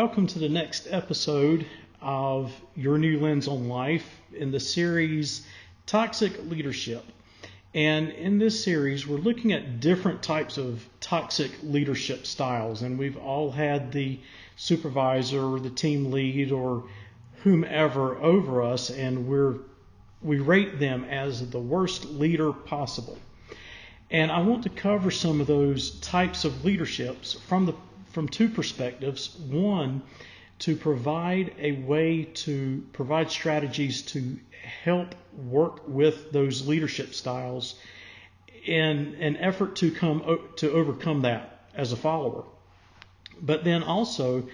welcome to the next episode of Your New Lens on Life in the series Toxic Leadership. And in this series, we're looking at different types of toxic leadership styles. And we've all had the supervisor or the team lead or whomever over us, and we rate them as the worst leader possible. And I want to cover some of those types of leaderships from two perspectives. One, to provide a way to provide strategies to help work with those leadership styles in an effort to overcome that as a follower. But then also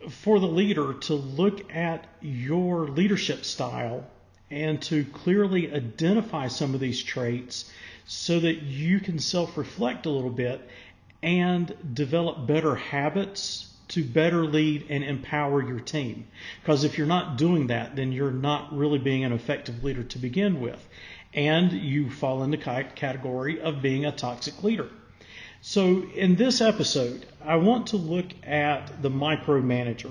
for the leader to look at your leadership style and to clearly identify some of these traits so that you can self-reflect a little bit and develop better habits to better lead and empower your team. Because if you're not doing that, then you're not really being an effective leader to begin with. And you fall in the category of being a toxic leader. So in this episode, I want to look at the micromanager.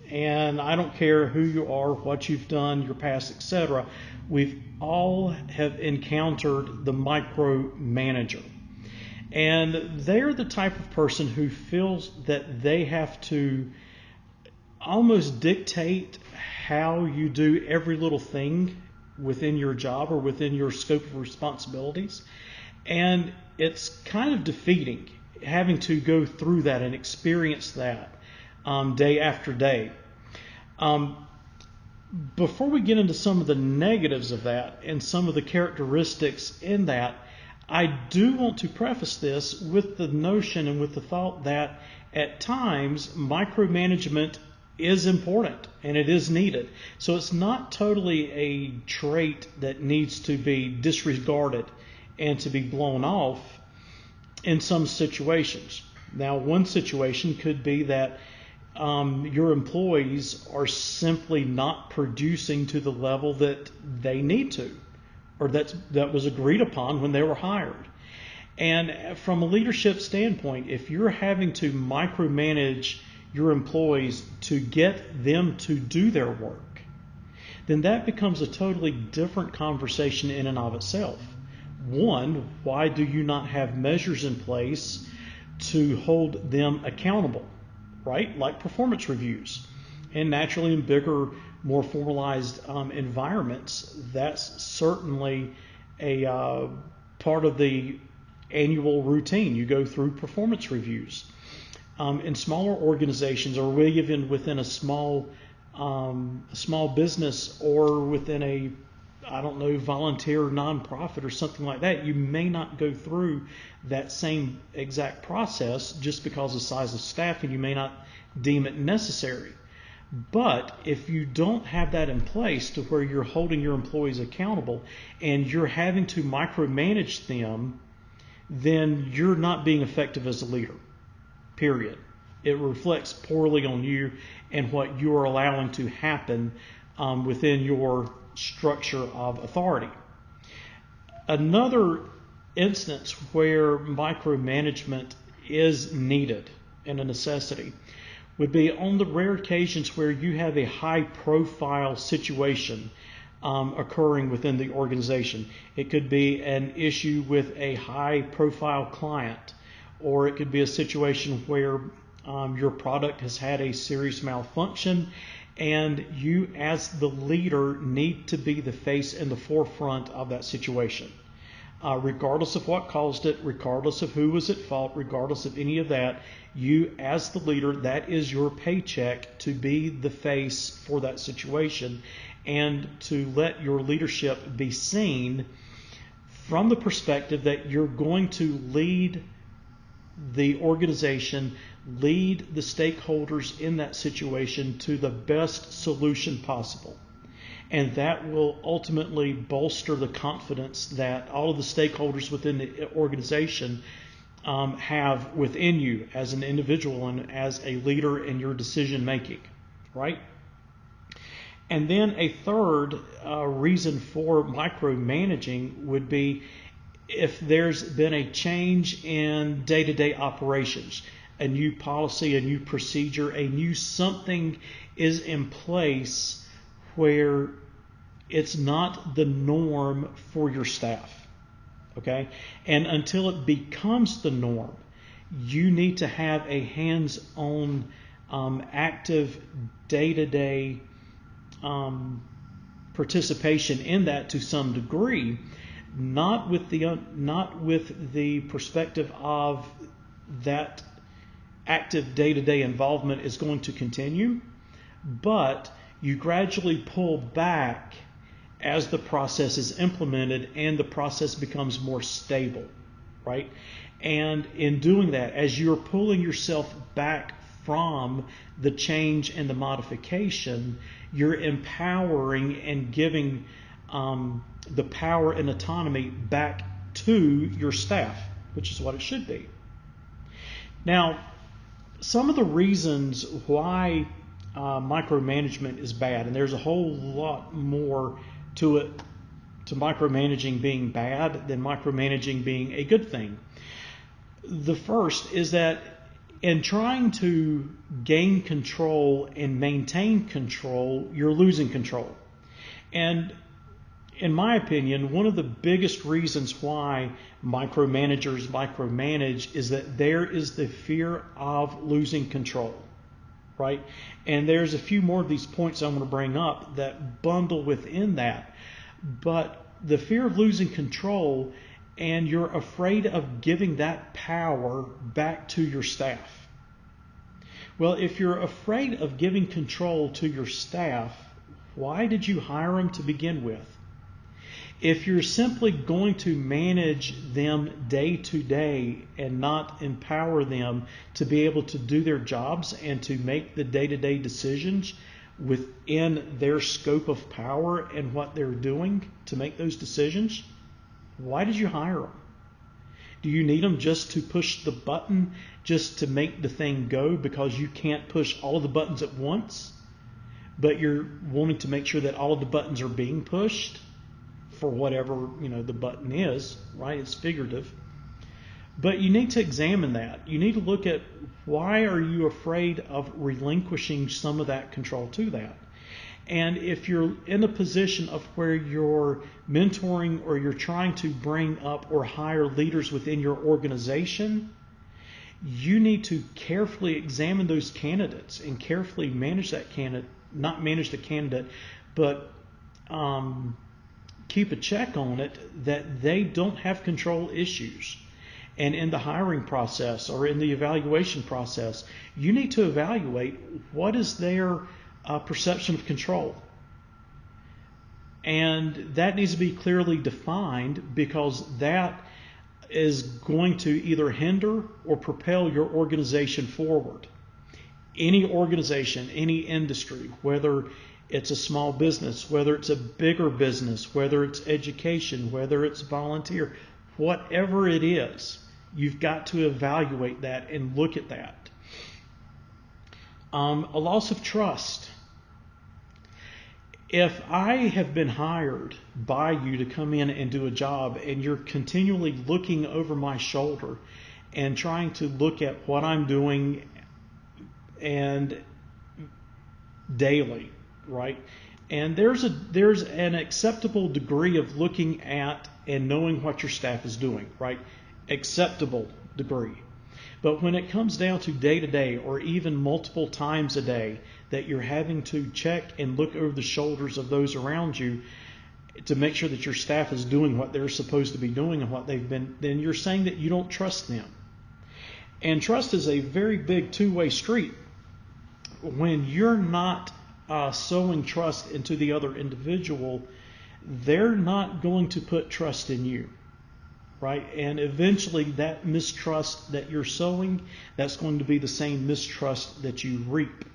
And I don't care who you are, what you've done, your past, etc. We've all have encountered the micromanager. And they're the type of person who feels that they have to almost dictate how you do every little thing within your job or within your scope of responsibilities. And it's kind of defeating having to go through that and experience that day after day. Before we get into some of the negatives of that and some of the characteristics in that, I do want to preface this with the notion and with the thought that at times micromanagement is important and it is needed. So it's not totally a trait that needs to be disregarded and to be blown off in some situations. Now, one situation could be that your employees are simply not producing to the level that they need to, or that was agreed upon when they were hired. And from a leadership standpoint, if you're having to micromanage your employees to get them to do their work, then that becomes a totally different conversation in and of itself. One, why do you not have measures in place to hold them accountable, right? Like performance reviews. And naturally in bigger, more formalized environments, that's certainly a part of the annual routine. You go through performance reviews. In smaller organizations, or even within a small business, or within a volunteer nonprofit or something like that, you may not go through that same exact process just because of the size of staff, and you may not deem it necessary. But if you don't have that in place to where you're holding your employees accountable and you're having to micromanage them, then you're not being effective as a leader, period. It reflects poorly on you and what you're allowing to happen within your structure of authority. Another instance where micromanagement is needed and a necessity would be on the rare occasions where you have a high-profile situation occurring within the organization. It could be an issue with a high-profile client, or it could be a situation where your product has had a serious malfunction, and you as the leader need to be the face in the forefront of that situation. Regardless of what caused it, regardless of who was at fault, regardless of any of that, you as the leader, that is your paycheck to be the face for that situation and to let your leadership be seen from the perspective that you're going to lead the organization, lead the stakeholders in that situation to the best solution possible. And that will ultimately bolster the confidence that all of the stakeholders within the organization have within you as an individual and as a leader in your decision making, right? And then a third reason for micromanaging would be if there's been a change in day-to-day operations. a new policy, a new procedure, a new something is in place where it's not the norm for your staff. Okay? And until it becomes the norm, you need to have a hands-on, active, day-to-day participation in that to some degree, not with the perspective of that active day-to-day involvement is going to continue, but you gradually pull back as the process is implemented and the process becomes more stable, right? And in doing that, as you're pulling yourself back from the change and the modification, you're empowering and giving the power and autonomy back to your staff, which is what it should be. Now, some of the reasons why micromanagement is bad, and there's a whole lot more to it, to micromanaging being bad than micromanaging being a good thing. The first is that in trying to gain control and maintain control, you're losing control. And in my opinion, one of the biggest reasons why micromanagers micromanage is that there is the fear of losing control, right? And there's a few more of these points I'm going to bring up that bundle within that. But the fear of losing control, and you're afraid of giving that power back to your staff. Well, if you're afraid of giving control to your staff, why did you hire them to begin with? If you're simply going to manage them day to day and not empower them to be able to do their jobs and to make the day-to-day decisions within their scope of power and what they're doing to make those decisions, why did you hire them? Do you need them just to push the button, just to make the thing go because you can't push all of the buttons at once, but you're wanting to make sure that all of the buttons are being pushed for whatever, the button is, right? It's figurative. But you need to examine that. You need to look at, why are you afraid of relinquishing some of that control to that? And if you're in a position of where you're mentoring or you're trying to bring up or hire leaders within your organization, you need to carefully examine those candidates and carefully manage that candidate, not manage the candidate, but keep a check on it that they don't have control issues. And in the hiring process or in the evaluation process, you need to evaluate what is their perception of control. And that needs to be clearly defined, because that is going to either hinder or propel your organization forward. Any organization, any industry, whether it's a small business, whether it's a bigger business, whether it's education, whether it's volunteer, whatever it is, you've got to evaluate that and look at that. A loss of trust. If I have been hired by you to come in and do a job, and you're continually looking over my shoulder and trying to look at what I'm doing and daily, right? And there's an acceptable degree of looking at and knowing what your staff is doing, right? Acceptable degree. But when it comes down to day to day, or even multiple times a day, that you're having to check and look over the shoulders of those around you to make sure that your staff is doing what they're supposed to be doing and what they've been, then you're saying that you don't trust them. And trust is a very big two-way street. When you're not sowing trust into the other individual, they're not going to put trust in you, right? And eventually that mistrust that you're sowing, that's going to be the same mistrust that you reap.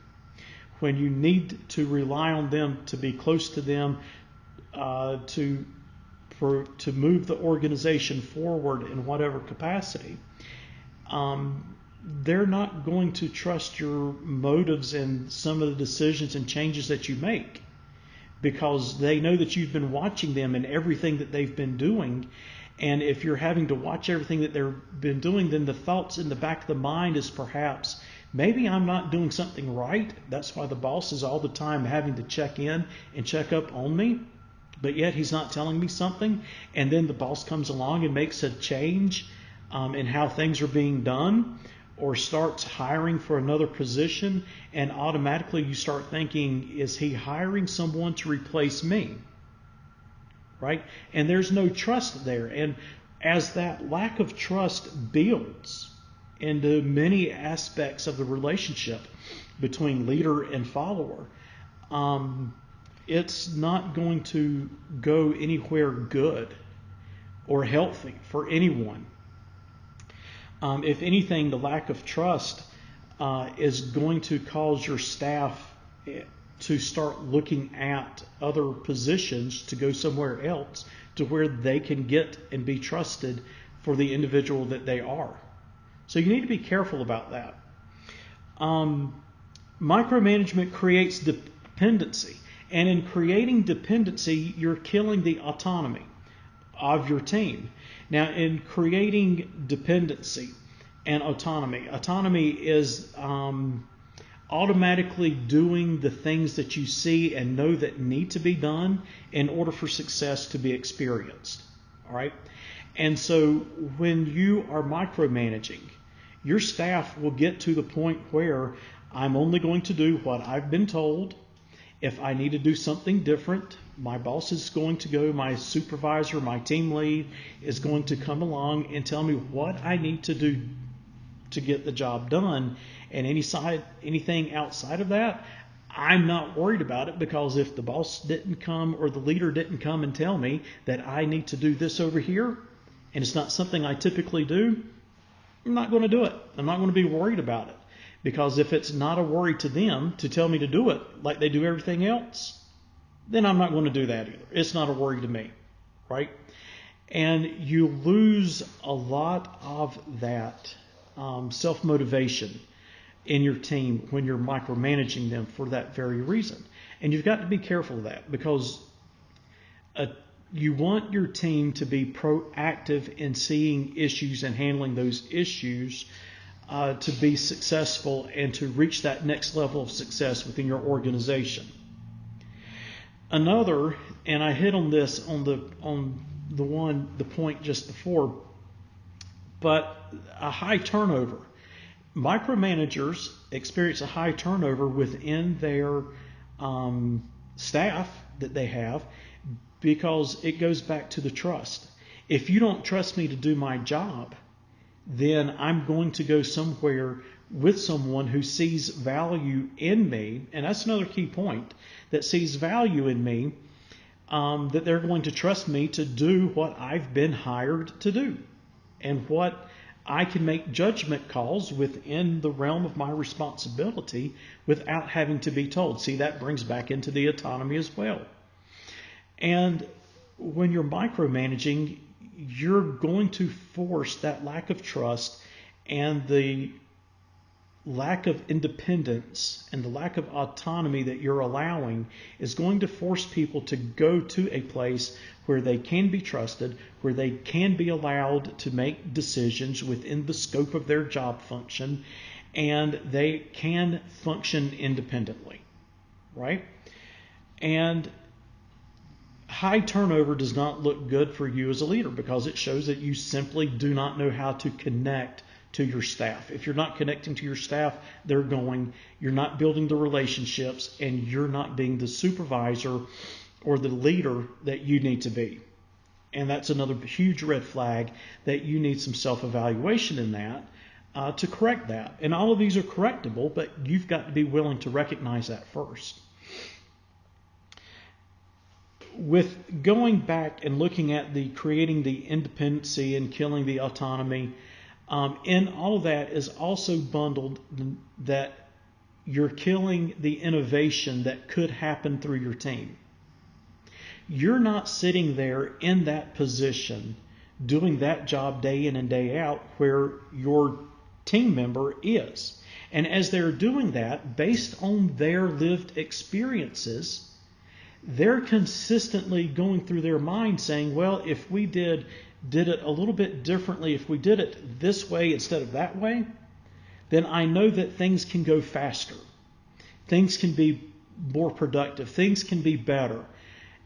When you need to rely on them, to be close to them, to move the organization forward in whatever capacity, they're not going to trust your motives and some of the decisions and changes that you make, because they know that you've been watching them and everything that they've been doing, And if you're having to watch everything that they've been doing, then the thoughts in the back of the mind is perhaps, maybe I'm not doing something right. That's why the boss is all the time having to check in and check up on me. But yet he's not telling me something. And then the boss comes along and makes a change in how things are being done, or starts hiring for another position. And automatically you start thinking, is he hiring someone to replace me? Right? And there's no trust there. And as that lack of trust builds into many aspects of the relationship between leader and follower, it's not going to go anywhere good or healthy for anyone. If anything, the lack of trust is going to cause your staff to start looking at other positions to go somewhere else to where they can get and be trusted for the individual that they are. So you need to be careful about that. Micromanagement creates dependency. And in creating dependency, you're killing the autonomy of your team. Now, in creating dependency and autonomy is automatically doing the things that you see and know that need to be done in order for success to be experienced. All right? And so when you are micromanaging, your staff will get to the point where I'm only going to do what I've been told. If I need to do something different, my boss is going to go, my supervisor, my team lead is going to come along and tell me what I need to do to get the job done. And anything outside of that, I'm not worried about it, because if the boss didn't come or the leader didn't come and tell me that I need to do this over here, and it's not something I typically do, I'm not going to do it. I'm not going to be worried about it. Because if it's not a worry to them to tell me to do it like they do everything else, then I'm not going to do that either. It's not a worry to me, right? And you lose a lot of that self-motivation in your team when you're micromanaging them for that very reason. And you've got to be careful of that, because you want your team to be proactive in seeing issues and handling those issues to be successful and to reach that next level of success within your organization. Another, and I hit on this on the point just before, but a high turnover. Micromanagers experience a high turnover within their staff that they have, because it goes back to the trust. If you don't trust me to do my job, then I'm going to go somewhere with someone who sees value in me, and that's another key point, that sees value in me, that they're going to trust me to do what I've been hired to do, and what I can make judgment calls within the realm of my responsibility without having to be told. See, that brings back into the autonomy as well. And when you're micromanaging, you're going to force that lack of trust and the lack of independence and the lack of autonomy that you're allowing is going to force people to go to a place where they can be trusted, where they can be allowed to make decisions within the scope of their job function, and they can function independently, right? And high turnover does not look good for you as a leader, because it shows that you simply do not know how to connect to your staff. If you're not connecting to your staff, you're not building the relationships, and you're not being the supervisor or the leader that you need to be. And that's another huge red flag, that you need some self-evaluation in that to correct that. And all of these are correctable, but you've got to be willing to recognize that first. With going back and looking at creating the independency and killing the autonomy, in all of that is also bundled that you're killing the innovation that could happen through your team. You're not sitting there in that position doing that job day in and day out where your team member is. And as they're doing that, based on their lived experiences, they're consistently going through their mind saying, well, if we did did it a little bit differently, if we did it this way instead of that way, then I know that things can go faster. Things can be more productive. Things can be better.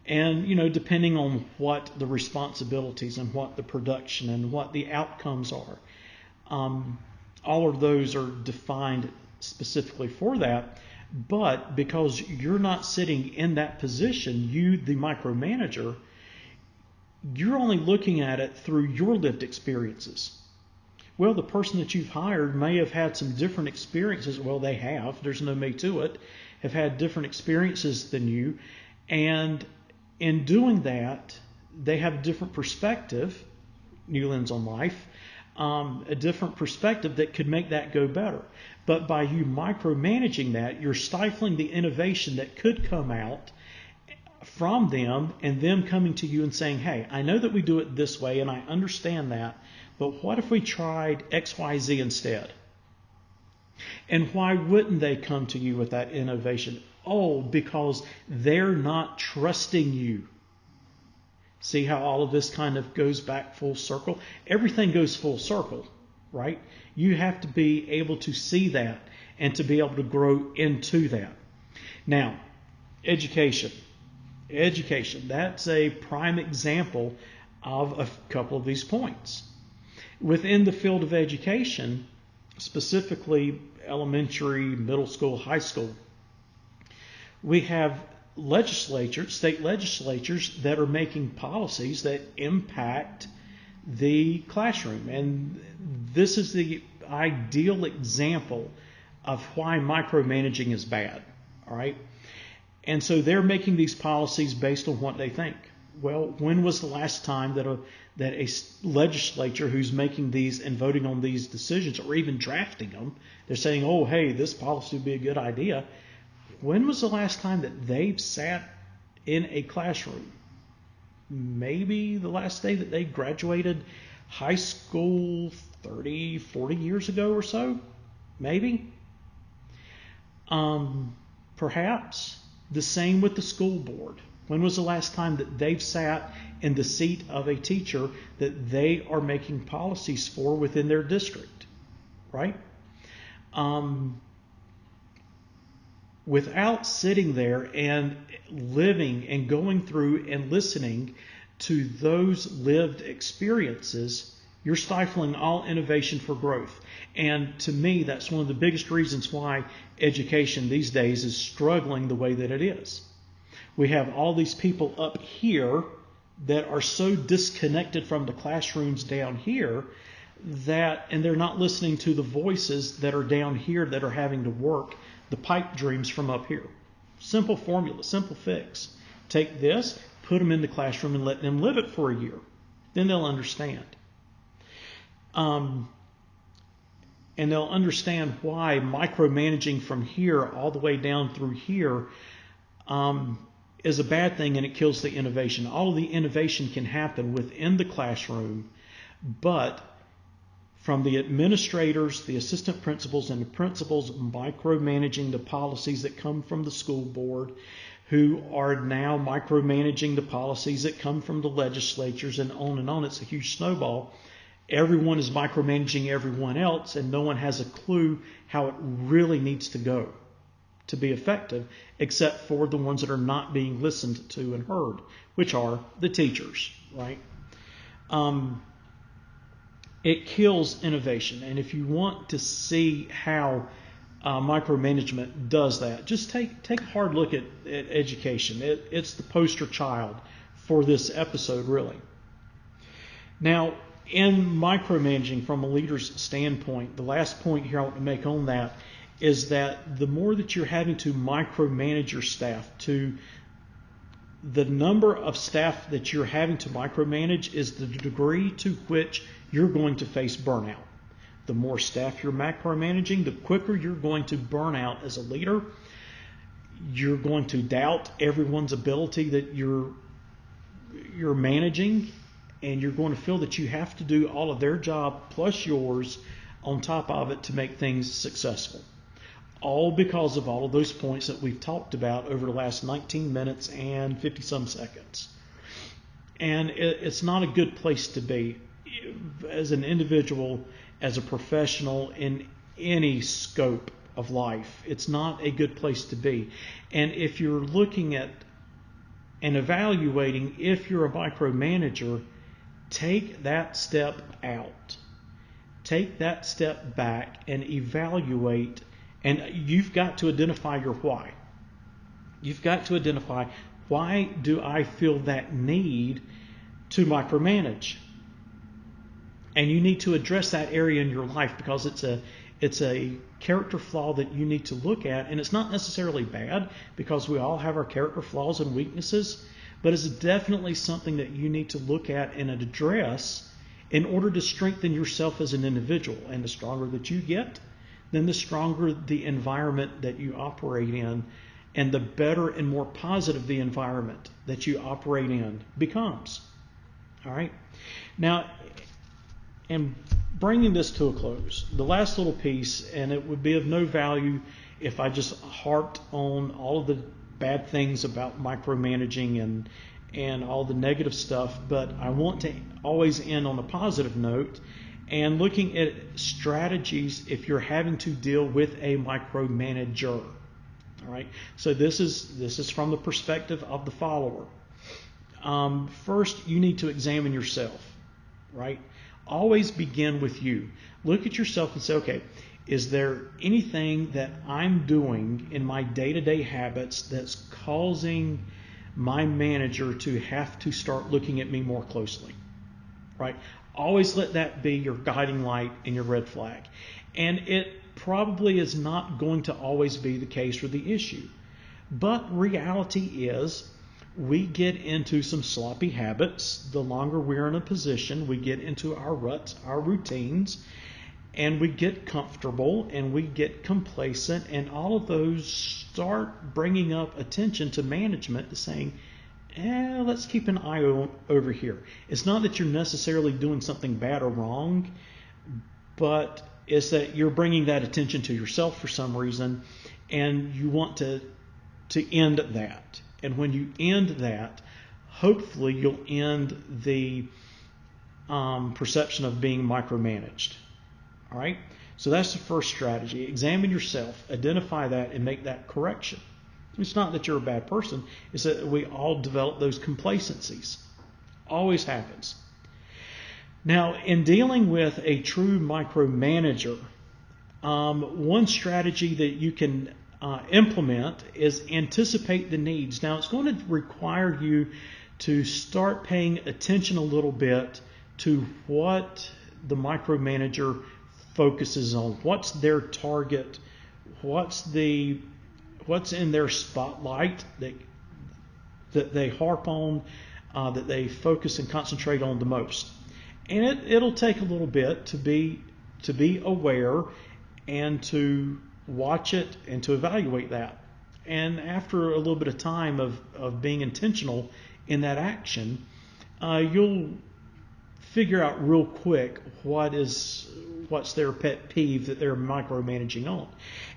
And, depending on what the responsibilities and what the production and what the outcomes are, all of those are defined specifically for that. But because you're not sitting in that position, you, the micromanager, you're only looking at it through your lived experiences. Well, the person that you've hired may have had some different experiences. Well, they have. There's no me to it. Have had different experiences than you. And in doing that, they have a different perspective, new lens on life, a different perspective that could make that go better. But by you micromanaging that, you're stifling the innovation that could come out from them, and them coming to you and saying, hey, I know that we do it this way and I understand that, but what if we tried XYZ instead? And why wouldn't they come to you with that innovation? Oh, because they're not trusting you. See how all of this kind of goes back full circle? Everything goes full circle, right? You have to be able to see that and to be able to grow into that. Now, education. That's a prime example of a couple of these points. Within the field of education, specifically elementary, middle school, high school, we have state legislatures that are making policies that impact the classroom. And this is the ideal example of why micromanaging is bad. All right. And so they're making these policies based on what they think. Well, when was the last time that a legislature who's making these and voting on these decisions, or even drafting them, they're saying, oh, hey, this policy would be a good idea. When was the last time that they've sat in a classroom? Maybe the last day that they graduated high school 30, 40 years ago or so? Maybe. Perhaps. The same with the school board. When was the last time that they've sat in the seat of a teacher that they are making policies for within their district, right? Without sitting there and living and going through and listening to those lived experiences, you're stifling all innovation for growth. And to me, that's one of the biggest reasons why education these days is struggling the way that it is. We have all these people up here that are so disconnected from the classrooms down here and they're not listening to the voices that are down here that are having to work the pipe dreams from up here. Simple formula, simple fix. Take this, put them in the classroom and let them live it for a year. Then they'll understand. And they'll understand why micromanaging from here all the way down through here is a bad thing, and it kills the innovation. All of the innovation can happen within the classroom, but from the administrators, the assistant principals, and the principals micromanaging the policies that come from the school board, who are now micromanaging the policies that come from the legislatures, and on. It's a huge snowball. Everyone is micromanaging everyone else, and no one has a clue how it really needs to go to be effective, except for the ones that are not being listened to and heard, which are the teachers, right? It kills innovation. And if you want to see how micromanagement does that, just take a hard look at education. It's the poster child for this episode, really. Now, in micromanaging from a leader's standpoint, the last point here I want to make on that is that the more that you're having to micromanage your staff, to the number of staff that you're having to micromanage is the degree to which you're going to face burnout. The more staff you're micromanaging, the quicker you're going to burn out as a leader. You're going to doubt everyone's ability that you're managing, and you're going to feel that you have to do all of their job plus yours on top of it to make things successful. All because of all of those points that we've talked about over the last 19 minutes and 50-some seconds. And it's not a good place to be as an individual, as a professional, in any scope of life. It's not a good place to be. And if you're looking at and evaluating if you're a micromanager, take that step out. Take that step back and evaluate. And you've got to identify your why. You've got to identify, why do I feel that need to micromanage? And you need to address that area in your life, because it's a character flaw that you need to look at. And it's not necessarily bad, because we all have our character flaws and weaknesses, but it's definitely something that you need to look at and address in order to strengthen yourself as an individual. And the stronger that you get, then the stronger the environment that you operate in, and the better and more positive the environment that you operate in becomes. All right? Now, and bringing this to a close, the last little piece, and it would be of no value if I just harped on all of the bad things about micromanaging and all the negative stuff, but I want to always end on a positive note and looking at strategies if you're having to deal with a micromanager. All right. So this is from the perspective of the follower. First, you need to examine yourself. Right. Always begin with you. Look at yourself and say, okay, is there anything that I'm doing in my day-to-day habits that's causing my manager to have to start looking at me more closely? Right? Always let that be your guiding light and your red flag. And it probably is not going to always be the case or the issue. But reality is, we get into some sloppy habits. The longer we're in a position, we get into our ruts, our routines, and we get comfortable and we get complacent, and all of those start bringing up attention to management to saying, let's keep an eye over here. It's not that you're necessarily doing something bad or wrong, but it's that you're bringing that attention to yourself for some reason, and you want to end that. And when you end that, hopefully you'll end the perception of being micromanaged. All right? So that's the first strategy. Examine yourself, identify that, and make that correction. It's not that you're a bad person. It's that we all develop those complacencies. Always happens. Now, in dealing with a true micromanager, one strategy that you can implement is anticipate the needs. Now, it's going to require you to start paying attention a little bit to what the micromanager focuses on. What's their target? What's in their spotlight that they harp on, that they focus and concentrate on the most. And it'll take a little bit to be aware and to watch it and to evaluate that. And after a little bit of time of being intentional in that action, you'll figure out real quick what's their pet peeve that they're micromanaging on.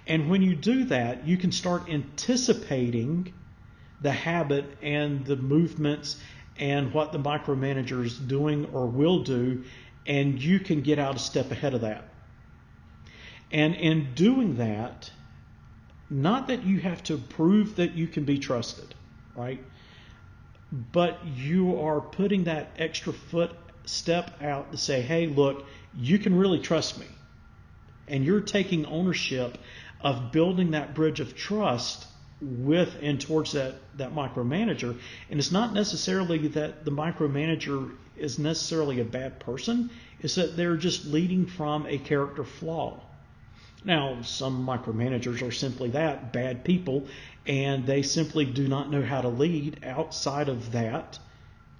And when you do that, you can start anticipating the habit and the movements and what the micromanager is doing or will do, and you can get out a step ahead of that. And in doing that, not that you have to prove that you can be trusted, right? But you are putting that extra step out to say, hey, look, you can really trust me. And you're taking ownership of building that bridge of trust with and towards that micromanager. And it's not necessarily that the micromanager is necessarily a bad person. It's that they're just leading from a character flaw. Now, some micromanagers are simply that, bad people, and they simply do not know how to lead outside of that,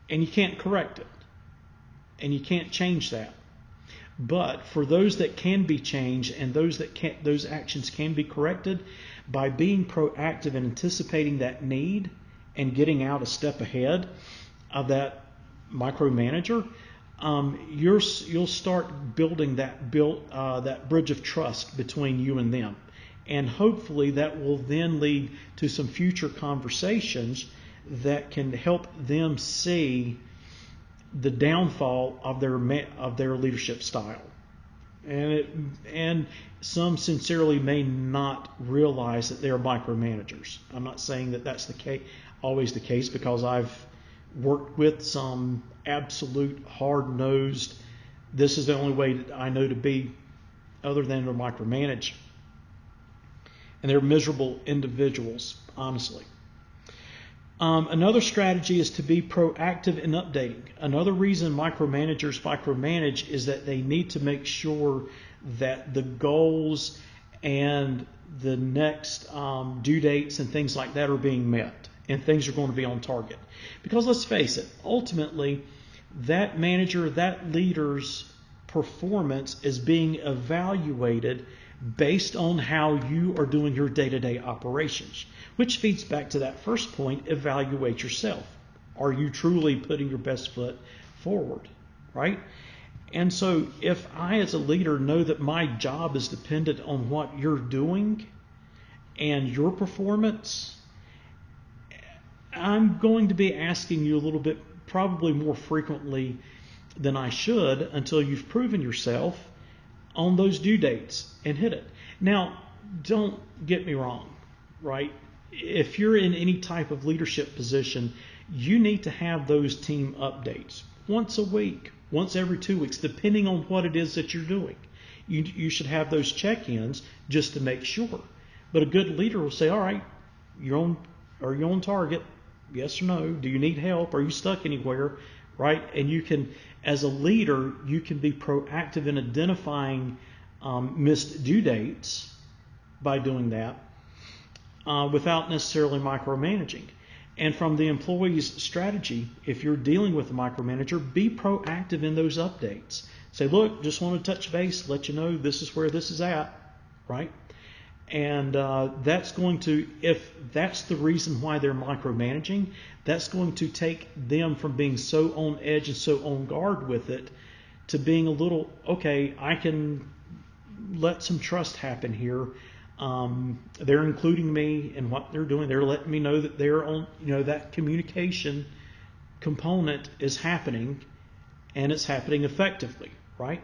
and you can't correct it, and you can't change that. But for those that can be changed and those actions can be corrected by being proactive and anticipating that need and getting out a step ahead of that micromanager, you'll start building that bridge of trust between you and them. And hopefully that will then lead to some future conversations that can help them see the downfall of their leadership style. And some sincerely may not realize that they're micromanagers. I'm not saying that that's always the case, because I've worked with some absolute hard-nosed, this is the only way that I know to be other than to micromanage. And they're miserable individuals, honestly. Another strategy is to be proactive in updating. Another reason micromanagers micromanage is that they need to make sure that the goals and the next due dates and things like that are being met, and things are going to be on target. Because let's face it, ultimately, that manager, that leader's performance is being evaluated based on how you are doing your day-to-day operations, which feeds back to that first point: evaluate yourself. Are you truly putting your best foot forward, right? And so if I, as a leader, know that my job is dependent on what you're doing and your performance, I'm going to be asking you a little bit, probably more frequently than I should, until you've proven yourself on those due dates and hit it. Now, don't get me wrong, right? If you're in any type of leadership position, you need to have those team updates once a week, once every 2 weeks, depending on what it is that you're doing. You should have those check-ins just to make sure. But a good leader will say, all right, are you on target? Yes or no? Do you need help? Are you stuck anywhere? Right? And you can, as a leader, you can be proactive in identifying missed due dates by doing that without necessarily micromanaging. And from the employee's strategy, if you're dealing with a micromanager, be proactive in those updates. Say, look, just want to touch base, let you know this is where this is at, right? And that's going to, if that's the reason why they're micromanaging, that's going to take them from being so on edge and so on guard with it to being a little, okay, I can let some trust happen here. They're including me in what they're doing. They're letting me know that they're on, that communication component is happening, and it's happening effectively, right?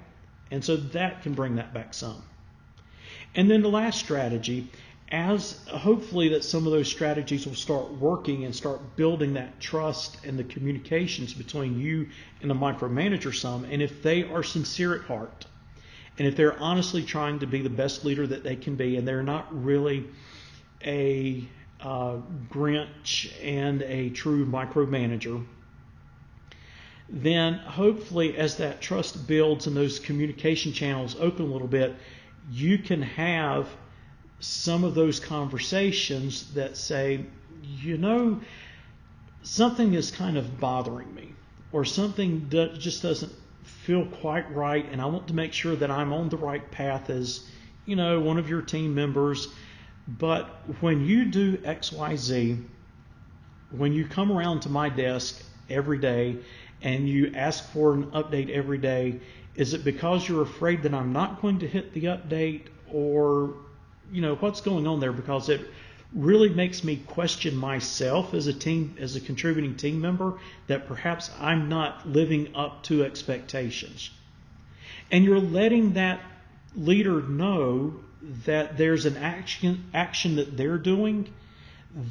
And so that can bring that back some. And then the last strategy, as hopefully that some of those strategies will start working and start building that trust and the communications between you and the micromanager some, and if they are sincere at heart, and if they're honestly trying to be the best leader that they can be, and they're not really a Grinch and a true micromanager, then hopefully as that trust builds and those communication channels open a little bit, you can have some of those conversations that say, something is kind of bothering me, or something just doesn't feel quite right, and I want to make sure that I'm on the right path as, one of your team members. But when you do XYZ, when you come around to my desk every day and you ask for an update every day, is it because you're afraid that I'm not going to hit the update, or, what's going on there? Because it really makes me question myself as a contributing team member, that perhaps I'm not living up to expectations. And you're letting that leader know that there's an action that they're doing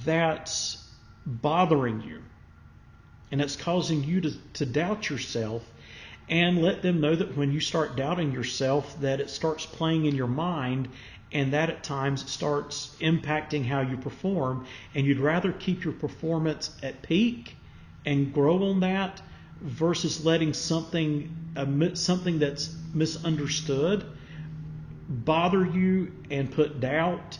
that's bothering you, and it's causing you to doubt yourself. And let them know that when you start doubting yourself, that it starts playing in your mind, and that at times starts impacting how you perform. And you'd rather keep your performance at peak and grow on that versus letting something that's misunderstood bother you and put doubt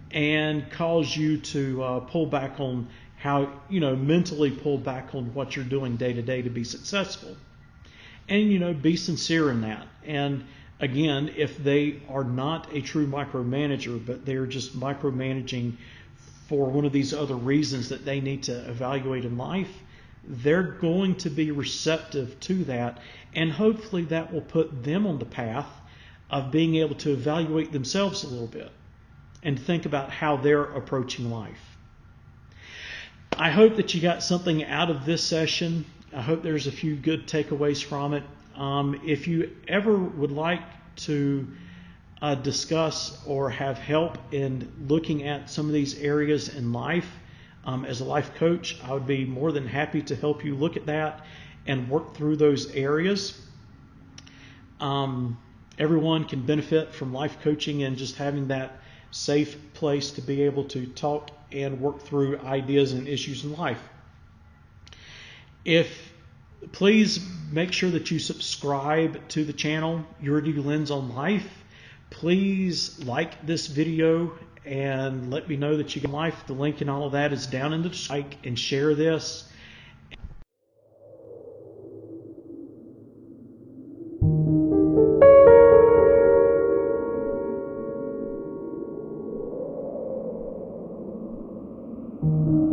and cause you to pull back on how, mentally pull back on what you're doing day to day to be successful. And, be sincere in that. And again, if they are not a true micromanager, but they're just micromanaging for one of these other reasons that they need to evaluate in life, they're going to be receptive to that. And hopefully that will put them on the path of being able to evaluate themselves a little bit and think about how they're approaching life. I hope that you got something out of this session. I hope there's a few good takeaways from it. If you ever would like to discuss or have help in looking at some of these areas in life as a life coach, I would be more than happy to help you look at that and work through those areas. Everyone can benefit from life coaching and just having that safe place to be able to talk and work through ideas and issues in life. Please make sure that you subscribe to the channel, Your New Lens on Life. Please like this video and let me know that you get life. The link and all of that is down in the description. Like and share this. Thank you.